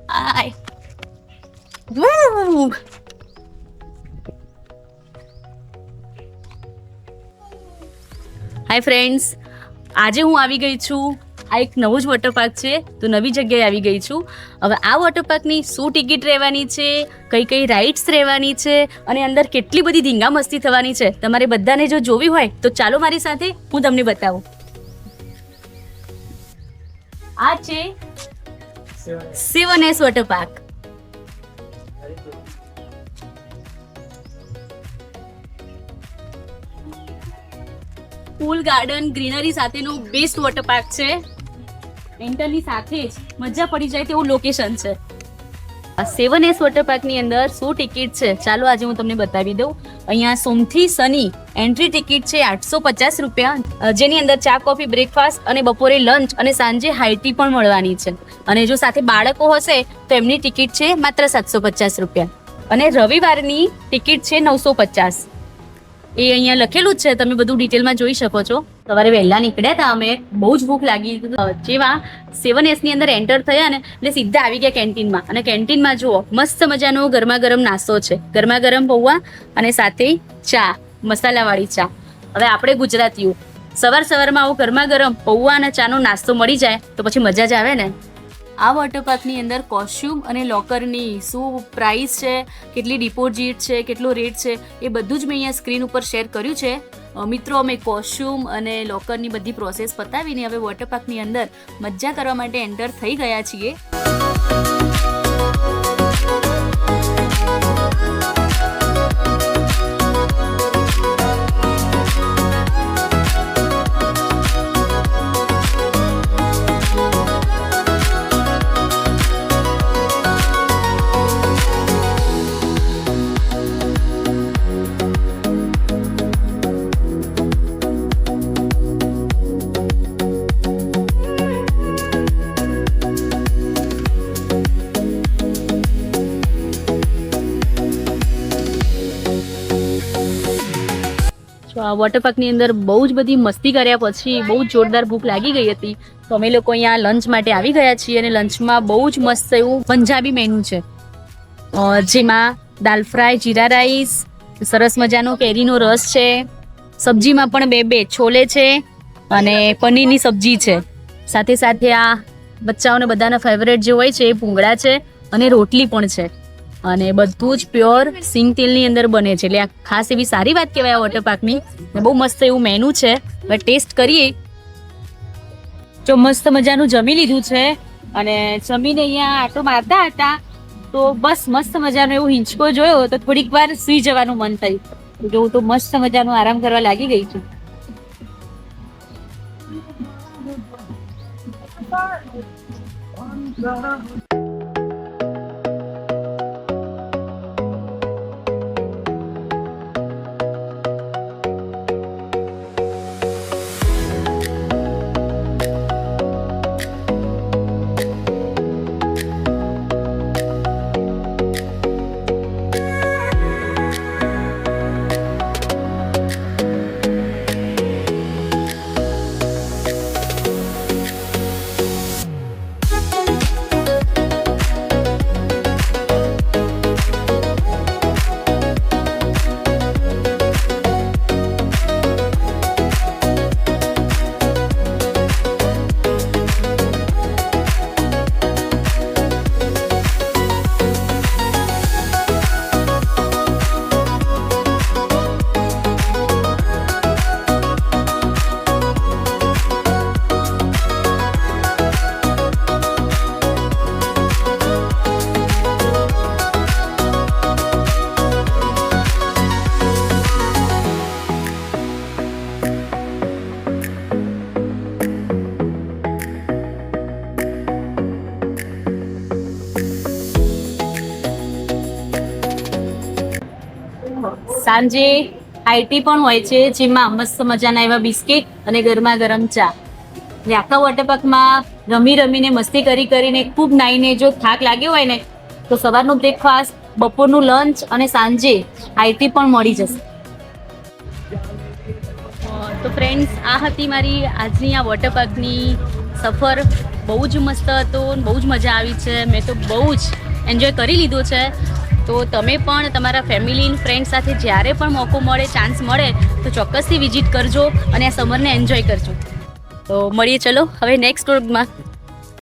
આય Woo hi friends, આજે હું આવી ગઈ છું. આ એક નવું જ વોટર પાર્ક છે, તો નવી જગ્યાએ આવી ગઈ છું. હવે આ વોટર પાર્કની શું ટિકિટ રહેવાની છે, કઈ કઈ રાઇડ્સ રહેવાની છે અને અંદર કેટલી બધી ધીંગા મસ્તી થવાની છે, તમારે બધાને જો જોવી હોય તો ચાલો મારી સાથે, હું તમને બતાવું. આ છે સેવન એસ વોટર પાર્ક. ફૂલ ગાર્ડન ગ્રીનરી સાથેનું બેસ્ટ વોટર પાર્ક છે. એન્ટરની સાથે જ મજા પડી જાય તેવું લોકેશન છે. સેવન એસ વોટર પાર્કની અંદર શું ટિકિટ છે ચાલો આજે હું તમને બતાવી દઉં. અહીંયા સોમથી શનિ એન્ટ્રી ટિકિટ છે 850 રૂપિયા, જેની અંદર ચા કોફી બ્રેકફાસ્ટ અને બપોરે લંચ અને સાંજે હાઈ ટી પણ મળવાની છે. અને જો સાથે બાળકો હશે તો એમની ટિકિટ છે માત્ર 750 રૂપિયા. અને રવિવારની ટિકિટ છે 950. એ અહીંયા લખેલું જ છે, તમે બધું ડિટેલમાં જોઈ શકો છો. સવારે વહેલા નીકળ્યા હતા અમે, બહુ જ ભૂખ લાગી. જેવા 7S ની અંદર એન્ટર થયા ને એટલે સીધા આવી ગયા કેન્ટીનમાં. અને કેન્ટીનમાં જુઓ મસ્ત મજાનો ગરમા ગરમ નાસ્તો છે, ગરમા ગરમ પૌવા અને સાથે ચા, મસાલાવાળી ચા. હવે આપણે ગુજરાતીઓ સવારમાં આવો ગરમા ગરમ પૌવા અને ચાનો નાસ્તો મળી જાય તો પછી મજા જ આવે ને. આ વોટર પાર્કની અંદર કોસ્ચ્યુમ અને લોકરની શું પ્રાઇસ છે, કેટલી ડિપોઝિટ છે, કેટલો રેટ છે, એ બધું જ મેં અહીંયા સ્ક્રીન ઉપર શેર કર્યું છે. મિત્રો, અમે કોસ્ચ્યુમ અને લોકરની બધી પ્રોસેસ પતાવીને હવે વોટર પાર્કની અંદર મજા કરવા માટે એન્ટર થઈ ગયા છીએ. વોટર પાર્કની અંદર બહુ જ બધી મસ્તી કર્યા પછી બહુ જ જોરદાર ભૂખ લાગી ગઈ હતી, તો અમે લોકો અહીંયા લંચ માટે આવી ગયા છીએ. અને લંચમાં બહુ જ મસ્ત એવું પંજાબી મેનુ છે, જેમાં દાલ ફ્રાય, જીરા રાઈસ, સરસ મજાનો કેરીનો રસ છે, સબ્જીમાં પણ બે છોલે છે અને પનીરની સબ્જી છે. સાથે સાથે આ બચ્ચાઓને બધાના ફેવરેટ જે હોય છે એ ભૂંગળા છે અને રોટલી પણ છે. અને બધું જ પ્યોર સિંગ તેલની અંદર બને છે, એટલે આ ખાસ એવી સારી વાત કહેવાય આ વોટર પાર્કની. બહુ મસ્ત એવું મેનુ છે, હવે ટેસ્ટ કરીએ. જો મસ્ત મજાનું જમી લીધું છે અને જમીને અહીંયા આટો મારતા હતા તો બસ મસ્ત મજાનો એવું હિંચકો જોયો તો થોડીક વાર સુઈ જવાનું મન થયું. જો હું તો મસ્ત મજાનું આરામ કરવા લાગી ગઈ છું. સાંજે આઈટી પણ હોય છે, જેમાં મસ્ત મજાના એવા બિસ્કિટ અને ગરમા ગરમ ચા. આખા વોટર પાર્કમાં રમીને મસ્તી કરીને ખૂબ નાઈને જો થાક લાગ્યો હોય ને તો સવારનું બ્રેકફાસ્ટ, બપોરનું લંચ અને સાંજે આઈટી પણ મળી જશે. તો ફ્રેન્ડ્સ, આ હતી મારી આજની આ વોટર પાર્કની સફર. બહુ જ મસ્ત હતો, બહુ જ મજા આવી છે. મેં તો બહુ જ એન્જોય કરી લીધો છે. તો તમે પણ તમારા ફેમિલી ફ્રેન્ડ સાથે જ્યારે પણ મોકો મળે, ચાન્સ મળે તો ચોક્કસથી વિઝિટ કરજો અને આ સમરને એન્જોય કરજો. તો મળીએ ચલો હવે નેક્સ્ટ વ્લોગમાં.